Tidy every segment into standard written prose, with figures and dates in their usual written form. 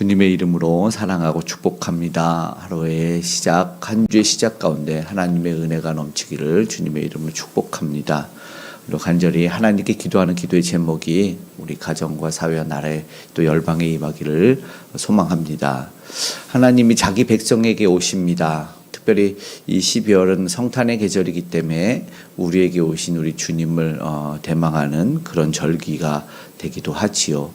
주님의 이름으로 사랑하고 축복합니다. 하루의 시작, 한 주의 시작 가운데 하나님의 은혜가 넘치기를 주님의 이름으로 축복합니다. 그리고 간절히 하나님께 기도하는 기도의 제목이 우리 가정과 사회와 나라에 또 열방에 임하기를 소망합니다. 하나님이 자기 백성에게 오십니다. 특별히 이 12월은 성탄의 계절이기 때문에 우리에게 오신 우리 주님을 대망하는 그런 절기가 되기도 하지요.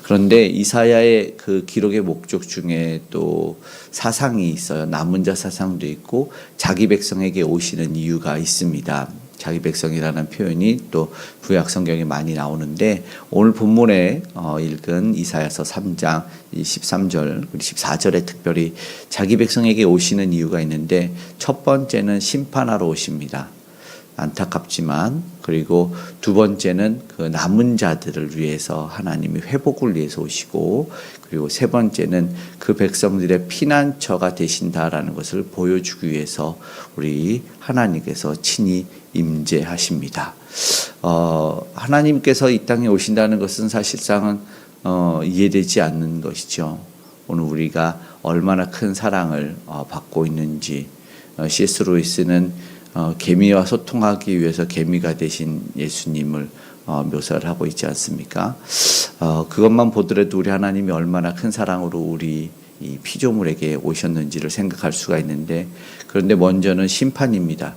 그런데 이사야의 그 기록의 목적 중에 또 사상이 있어요. 남은 자 사상도 있고 자기 백성에게 오시는 이유가 있습니다. 자기 백성이라는 표현이 또 구약 성경에 많이 나오는데 오늘 본문에 읽은 이사야서 3장 13절 그리고 14절에 특별히 자기 백성에게 오시는 이유가 있는데 첫 번째는 심판하러 오십니다. 안타깝지만 그리고 두 번째는 그 남은 자들을 위해서 하나님이 회복을 위해서 오시고 그리고 세 번째는 그 백성들의 피난처가 되신다라는 것을 보여주기 위해서 우리 하나님께서 친히 임재하십니다. 하나님께서 이 땅에 오신다는 것은 사실상은 이해되지 않는 것이죠. 오늘 우리가 얼마나 큰 사랑을 받고 있는지 C.S. 루이스는 개미와 소통하기 위해서 개미가 되신 예수님을 묘사를 하고 있지 않습니까? 그것만 보더라도 우리 하나님이 얼마나 큰 사랑으로 우리 이 피조물에게 오셨는지를 생각할 수가 있는데 그런데 먼저는 심판입니다.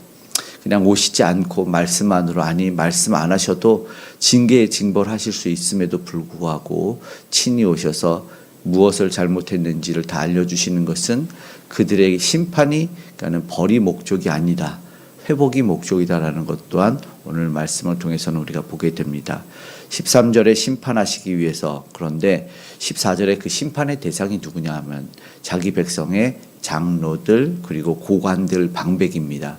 그냥 오시지 않고 말씀만으로 아니 말씀 안 하셔도 징계에 징벌하실 수 있음에도 불구하고 친히 오셔서 무엇을 잘못했는지를 다 알려주시는 것은 그들의 심판이 그러니까 벌이 목적이 아니다. 회복이 목적이다라는 것 또한 오늘 말씀을 통해서는 우리가 보게 됩니다. 13절에 심판하시기 위해서 그런데 14절에 그 심판의 대상이 누구냐 하면 자기 백성의 장로들 그리고 고관들 방백입니다.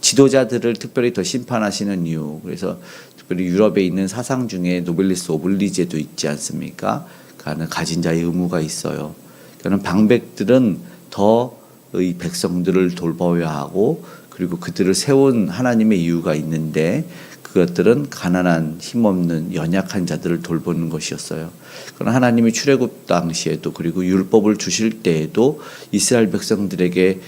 지도자들을 특별히 더 심판하시는 이유 그래서 특별히 유럽에 있는 사상 중에 노빌리스 오블리제도 있지 않습니까? 그는 가진 자의 의무가 있어요. 그는 방백들은 더 이 백성들을 돌봐야 하고 그리고 그들을 세운 하나님의 이유가 있는데 그것들은 가난한 힘없는 연약한 자들을 돌보는 것이었어요. 그러나 하나님이 출애굽 당시에도 그리고 율법을 주실 때에도 이스라엘 백성들에게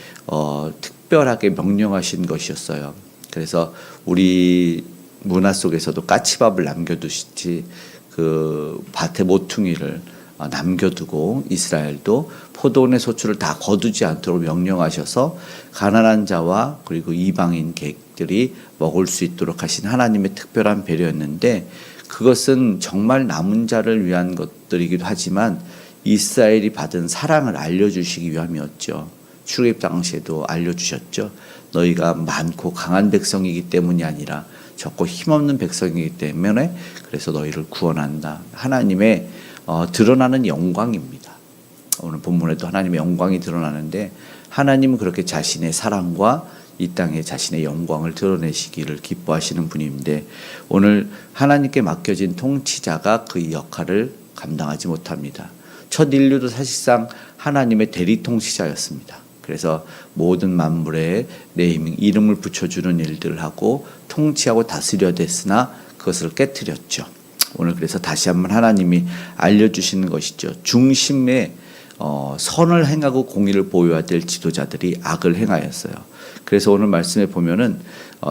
특별하게 명령하신 것이었어요. 그래서 우리 문화 속에서도 까치밥을 남겨두시지 그 밭의 모퉁이를 남겨두고 이스라엘도 포도원의 소출을 다 거두지 않도록 명령하셔서 가난한 자와 그리고 이방인 객들이 먹을 수 있도록 하신 하나님의 특별한 배려였는데 그것은 정말 남은 자를 위한 것들이기도 하지만 이스라엘이 받은 사랑을 알려주시기 위함이었죠. 출애굽 당시에도 알려주셨죠. 너희가 많고 강한 백성이기 때문이 아니라 적고 힘없는 백성이기 때문에 그래서 너희를 구원한다. 하나님의 드러나는 영광입니다. 오늘 본문에도 하나님의 영광이 드러나는데 하나님은 그렇게 자신의 사랑과 이 땅에 자신의 영광을 드러내시기를 기뻐하시는 분인데 오늘 하나님께 맡겨진 통치자가 그 역할을 감당하지 못합니다. 첫 인류도 사실상 하나님의 대리 통치자였습니다. 그래서 모든 만물에 네이밍 이름을 붙여주는 일들을 하고 통치하고 다스려야 됐으나 그것을 깨트렸죠. 오늘 그래서 다시 한번 하나님이 알려주시는 것이죠. 중심에 선을 행하고 공의를 보여야 될 지도자들이 악을 행하였어요. 그래서 오늘 말씀에 보면은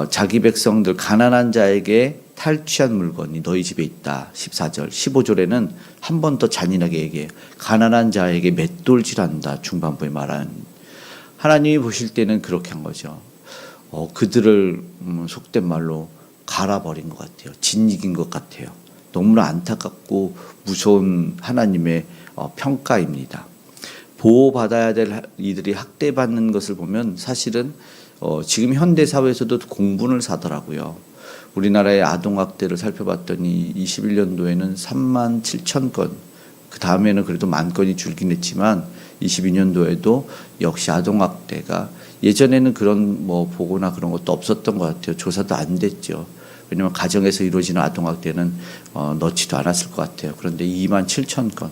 자기 백성들 가난한 자에게 탈취한 물건이 너희 집에 있다. 14절 15절에는 한 번 더 잔인하게 얘기해요. 가난한 자에게 맷돌질한다. 중반부에 말하는 하나님이 보실 때는 그렇게 한 거죠. 그들을 속된 말로 갈아버린 것 같아요. 진이긴 것 같아요. 너무나 안타깝고 무서운 하나님의 평가입니다. 보호받아야 될 이들이 학대받는 것을 보면 사실은 지금 현대사회에서도 공분을 사더라고요. 우리나라의 아동학대를 살펴봤더니 21년도에는 3만 7천 건, 그 다음에는 그래도 만 건이 줄긴 했지만 22년도에도 역시 아동학대가 예전에는 그런 보고나 그런 것도 없었던 것 같아요. 조사도 안 됐죠. 왜냐하면 가정에서 이루어지는 아동학대는 넣지도 않았을 것 같아요. 그런데 2만 7천 건.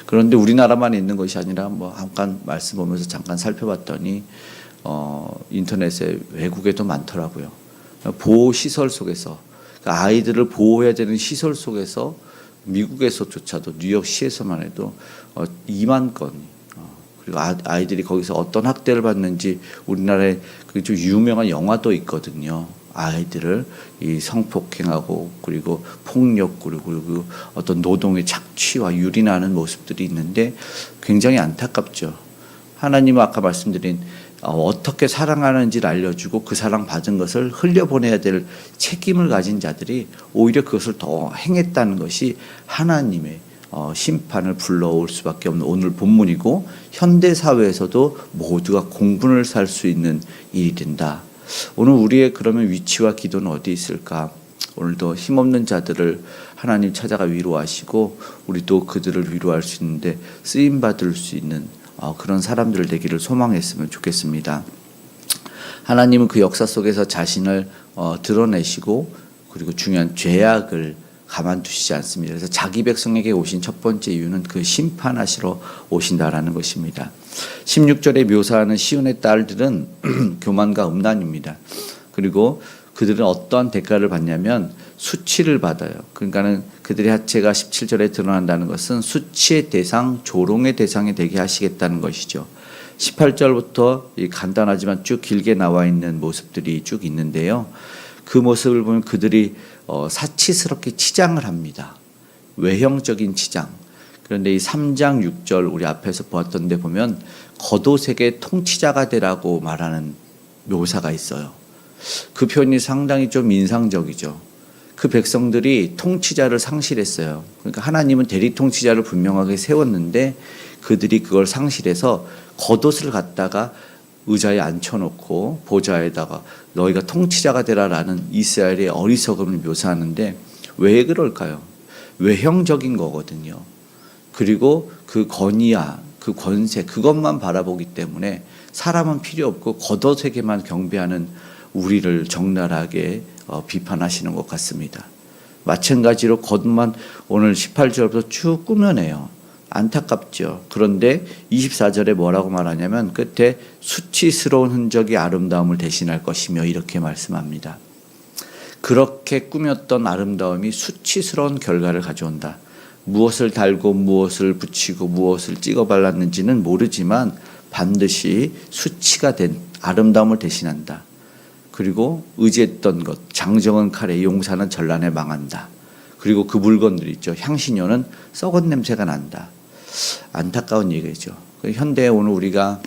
그런데 우리나라만 있는 것이 아니라 잠깐 말씀 보면서 잠깐 살펴봤더니 인터넷에 외국에도 많더라고요. 보호시설 속에서 그러니까 아이들을 보호해야 되는 시설 속에서 미국에서조차도 뉴욕시에서만 해도 2만 건 그리고 아이들이 거기서 어떤 학대를 받는지 우리나라에 그 좀 유명한 영화도 있거든요. 아이들을 이 성폭행하고 그리고 폭력 그리고 어떤 노동의 착취와 유린하는 모습들이 있는데 굉장히 안타깝죠. 하나님은 아까 말씀드린 어떻게 사랑하는지를 알려주고 그 사랑 받은 것을 흘려보내야 될 책임을 가진 자들이 오히려 그것을 더 행했다는 것이 하나님의 심판을 불러올 수밖에 없는 오늘 본문이고 현대 사회에서도 모두가 공분을 살 수 있는 일이 된다. 오늘 우리의 그러면 위치와 기도는 어디 있을까? 오늘도 힘없는 자들을 하나님 찾아가 위로하시고 우리도 그들을 위로할 수 있는데 쓰임 받을 수 있는 그런 사람들 되기를 소망했으면 좋겠습니다. 하나님은 그 역사 속에서 자신을 드러내시고 그리고 중요한 죄악을 가만두시지 않습니다. 그래서 자기 백성에게 오신 첫 번째 이유는 그 심판하시러 오신다라는 것입니다. 16절에 묘사하는 시온의 딸들은 교만과 음란입니다. 그리고 그들은 어떠한 대가를 받냐면 수치를 받아요. 그러니까는 그들의 하체가 17절에 드러난다는 것은 수치의 대상, 조롱의 대상이 되게 하시겠다는 것이죠. 18절부터 간단하지만 쭉 길게 나와 있는 모습들이 쭉 있는데요. 그 모습을 보면 그들이 사치스럽게 치장을 합니다. 외형적인 치장. 그런데 이 3장 6절 우리 앞에서 보았던 데 보면 겉옷에게 통치자가 되라고 말하는 묘사가 있어요. 그 표현이 상당히 좀 인상적이죠. 그 백성들이 통치자를 상실했어요. 그러니까 하나님은 대리 통치자를 분명하게 세웠는데 그들이 그걸 상실해서 겉옷을 갖다가 의자에 앉혀놓고 보좌에다가 너희가 통치자가 되라라는 이스라엘의 어리석음을 묘사하는데 왜 그럴까요? 외형적인 거거든요. 그리고 그 권위와 그 권세 그것만 바라보기 때문에 사람은 필요 없고 겉옷에게만 경배하는 우리를 적나라하게 비판하시는 것 같습니다. 마찬가지로 겉만 오늘 18절부터 쭉 꾸며내요. 안타깝죠. 그런데 24절에 뭐라고 말하냐면 끝에 수치스러운 흔적이 아름다움을 대신할 것이며 이렇게 말씀합니다. 그렇게 꾸몄던 아름다움이 수치스러운 결과를 가져온다. 무엇을 달고 무엇을 붙이고 무엇을 찍어 발랐는지는 모르지만 반드시 수치가 된 아름다움을 대신한다. 그리고 의지했던 것, 장정은 칼에 용사는 전란에 망한다. 그리고 그 물건들 있죠. 향신료는 썩은 냄새가 난다. 안타까운 얘기죠. 현대에 오늘 우리가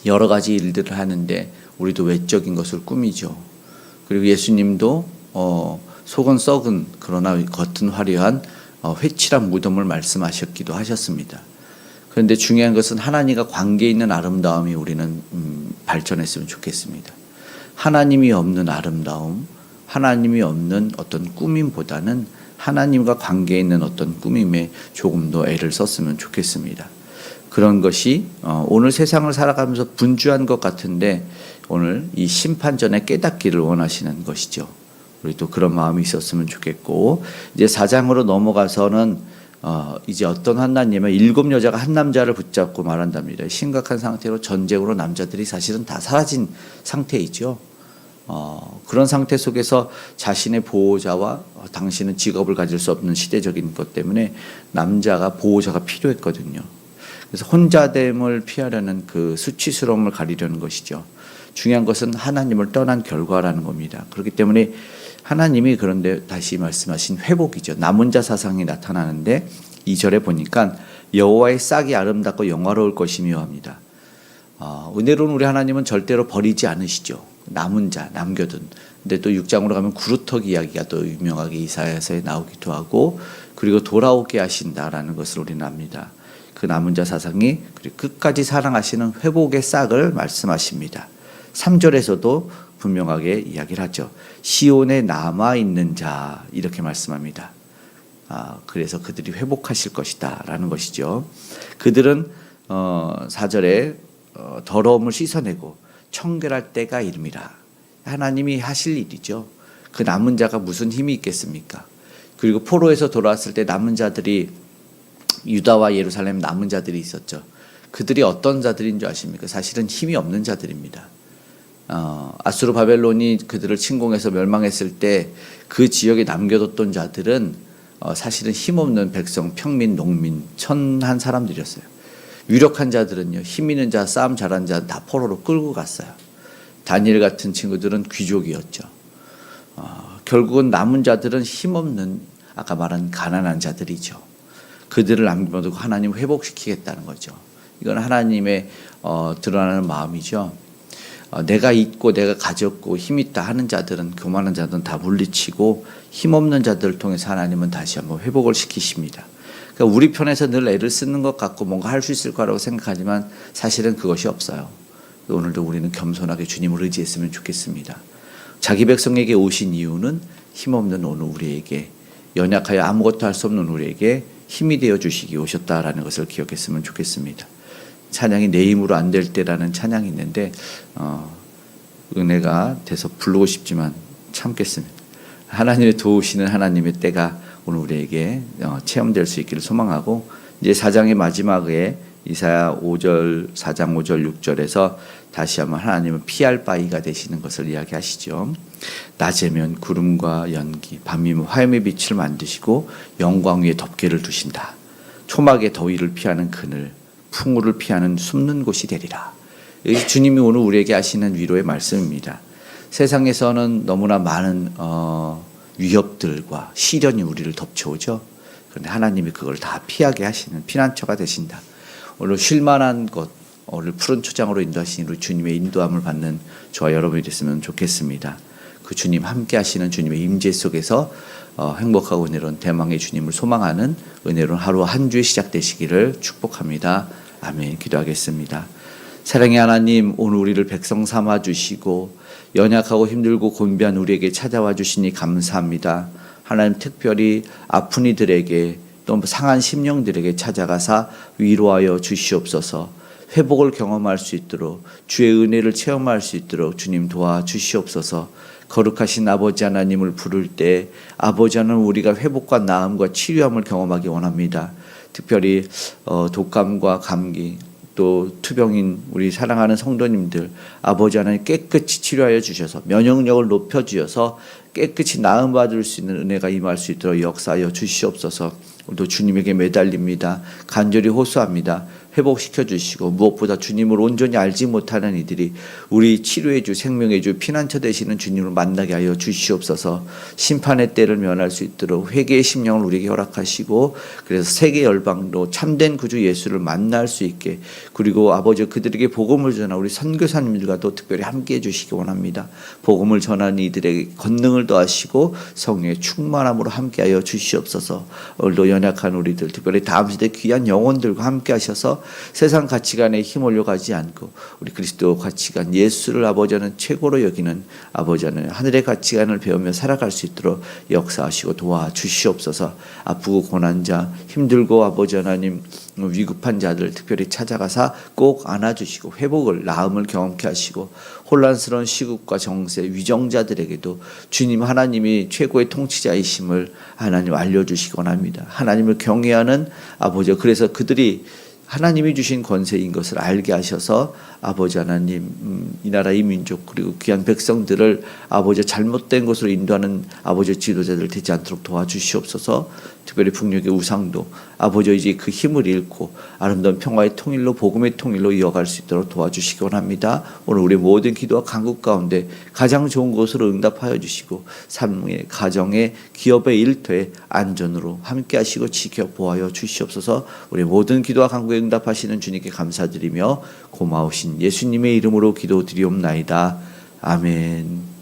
여러 가지 일들을 하는데 우리도 외적인 것을 꾸미죠. 그리고 예수님도 속은 썩은 그러나 겉은 화려한 회칠한 무덤을 말씀하셨기도 하셨습니다. 그런데 중요한 것은 하나님과 관계 있는 아름다움이 우리는 발전했으면 좋겠습니다. 하나님이 없는 아름다움, 하나님이 없는 어떤 꾸밈보다는 하나님과 관계 있는 어떤 꾸밈에 조금 더 애를 썼으면 좋겠습니다. 그런 것이 오늘 세상을 살아가면서 분주한 것 같은데 오늘 이 심판 전에 깨닫기를 원하시는 것이죠. 우리도 그런 마음이 있었으면 좋겠고 이제 4장으로 넘어가서는 이제 어떤 한나님은 7 여자가 한 남자를 붙잡고 말한답니다. 심각한 상태로 전쟁으로 남자들이 사실은 다 사라진 상태이죠. 그런 상태 속에서 자신의 보호자와 당신은 직업을 가질 수 없는 시대적인 것 때문에 남자가 보호자가 필요했거든요. 그래서 혼자됨을 피하려는 그 수치스러움을 가리려는 것이죠. 중요한 것은 하나님을 떠난 결과라는 겁니다. 그렇기 때문에 하나님이 그런데 다시 말씀하신 회복이죠. 남은 자 사상이 나타나는데 2절에 보니까 여호와의 싹이 아름답고 영화로울 것이며 합니다. 은혜로운 우리 하나님은 절대로 버리지 않으시죠. 남은 자, 남겨둔. 근데 또 6장으로 가면 구루터기 이야기가 또 유명하게 이사야서에 나오기도 하고 그리고 돌아오게 하신다라는 것을 우리는 압니다. 그 남은 자 사상이 그리고 끝까지 사랑하시는 회복의 싹을 말씀하십니다. 3절에서도 분명하게 이야기를 하죠. 시온에 남아있는 자 이렇게 말씀합니다. 그래서 그들이 회복하실 것이다 라는 것이죠. 그들은 4절에 더러움을 씻어내고 청결할 때가 이름이라. 하나님이 하실 일이죠. 그 남은 자가 무슨 힘이 있겠습니까? 그리고 포로에서 돌아왔을 때 남은 자들이 유다와 예루살렘 남은 자들이 있었죠. 그들이 어떤 자들인 줄 아십니까? 사실은 힘이 없는 자들입니다. 아수르 바벨론이 그들을 침공해서 멸망했을 때 그 지역에 남겨뒀던 자들은 사실은 힘없는 백성, 평민, 농민, 천한 사람들이었어요. 유력한 자들은요, 힘 있는 자, 싸움 잘하는 자 다 포로로 끌고 갔어요. 다니엘 같은 친구들은 귀족이었죠. 결국은 남은 자들은 힘없는 아까 말한 가난한 자들이죠. 그들을 남겨두고 하나님 회복시키겠다는 거죠. 이건 하나님의 드러나는 마음이죠. 내가 있고 내가 가졌고 힘있다 하는 자들은, 교만한 자들은 다 물리치고 힘없는 자들을 통해서 하나님은 다시 한번 회복을 시키십니다. 그러니까 우리 편에서 늘 애를 쓰는 것 같고 뭔가 할 수 있을 거라고 생각하지만 사실은 그것이 없어요. 오늘도 우리는 겸손하게 주님을 의지했으면 좋겠습니다. 자기 백성에게 오신 이유는 힘없는 오늘 우리에게, 연약하여 아무것도 할 수 없는 우리에게 힘이 되어 주시기 오셨다라는 것을 기억했으면 좋겠습니다. 찬양이 내 힘으로 안 될 때라는 찬양이 있는데 은혜가 돼서 부르고 싶지만 참겠습니다. 하나님의 도우시는 하나님의 때가 오늘 우리에게 체험될 수 있기를 소망하고, 이제 4장의 마지막에 이사야 4장 5절 6절에서 다시 한번 하나님은 피할 바위가 되시는 것을 이야기하시죠. 낮에면 구름과 연기, 밤이면 화염의 빛을 만드시고 영광 위에 덮개를 두신다. 초막의 더위를 피하는 그늘, 풍우를 피하는 숨는 곳이 되리라. 여기 주님이 오늘 우리에게 하시는 위로의 말씀입니다. 세상에서는 너무나 많은 위협들과 시련이 우리를 덮쳐오죠. 그런데 하나님이 그걸 다 피하게 하시는 피난처가 되신다. 오늘 쉴만한 곳, 오늘 푸른 초장으로 인도하시는 우리 주님의 인도함을 받는 저와 여러분이 됐으면 좋겠습니다. 그 주님 함께 하시는 주님의 임재 속에서 행복하고 은혜로운 대망의 주님을 소망하는 은혜로운 하루 한 주의 시작되시기를 축복합니다. 아멘. 기도하겠습니다. 사랑의 하나님, 오늘 우리를 백성 삼아 주시고 연약하고 힘들고 곤비한 우리에게 찾아와 주시니 감사합니다. 하나님, 특별히 아픈 이들에게 또 상한 심령들에게 찾아가사 위로하여 주시옵소서. 회복을 경험할 수 있도록, 주의 은혜를 체험할 수 있도록 주님 도와주시옵소서. 거룩하신 아버지 하나님을 부를 때 아버지 하나님, 우리가 회복과 나음과 치유함을 경험하기 원합니다. 특별히 독감과 감기, 또 투병인 우리 사랑하는 성도님들, 아버지 하나님 깨끗이 치료하여 주셔서 면역력을 높여 주셔서 깨끗이 나음 받을 수 있는 은혜가 임할 수 있도록 역사하여 주시옵소서. 또 주님에게 매달립니다. 간절히 호소합니다. 회복시켜 주시고, 무엇보다 주님을 온전히 알지 못하는 이들이 우리 치료해 주, 생명해 주, 피난처 되시는 주님을 만나게 하여 주시옵소서. 심판의 때를 면할 수 있도록 회개의 심령을 우리에게 허락하시고, 그래서 세계 열방도 참된 구주 예수를 만날 수 있게, 그리고 아버지 그들에게 복음을 전하 우리 선교사님들과도 특별히 함께해 주시기 원합니다. 복음을 전하는 이들에게 권능을 더하시고 성령의 충만함으로 함께하여 주시옵소서. 오늘도 연약한 우리들, 특별히 다음 시대 귀한 영혼들과 함께하셔서 세상 가치관에 힘올려 가지 않고 우리 그리스도 가치관, 예수를 아버지 하나님 최고로 여기는 아버지 하나님 하늘의 가치관을 배우며 살아갈 수 있도록 역사하시고 도와주시옵소서. 아프고 고난 자, 힘들고 아버지 하나님 위급한 자들 특별히 찾아가사 꼭 안아주시고 회복을, 나음을 경험케 하시고, 혼란스러운 시국과 정세, 위정자들에게도 주님 하나님이 최고의 통치자이심을 하나님 알려주시기 원합니다. 하나님을 경외하는 아버지, 그래서 그들이 하나님이 주신 권세인 것을 알게 하셔서 아버지 하나님 이 나라 이 민족 그리고 귀한 백성들을 아버지 잘못된 곳으로 인도하는 아버지 지도자들 되지 않도록 도와주시옵소서. 특별히 북녘의 우상도 아버지 이제 그 힘을 잃고 아름다운 평화의 통일로, 복음의 통일로 이어갈 수 있도록 도와주시기 원합니다. 오늘 우리 모든 기도와 간구 가운데 가장 좋은 곳으로 응답하여 주시고, 삶의, 가정의, 기업의 일터에 안전으로 함께 하시고 지켜 보호하여 주시옵소서. 우리 모든 기도와 간구에 응답하시는 주님께 감사드리며 고마우신 예수님의 이름으로 기도드리옵나이다. 아멘.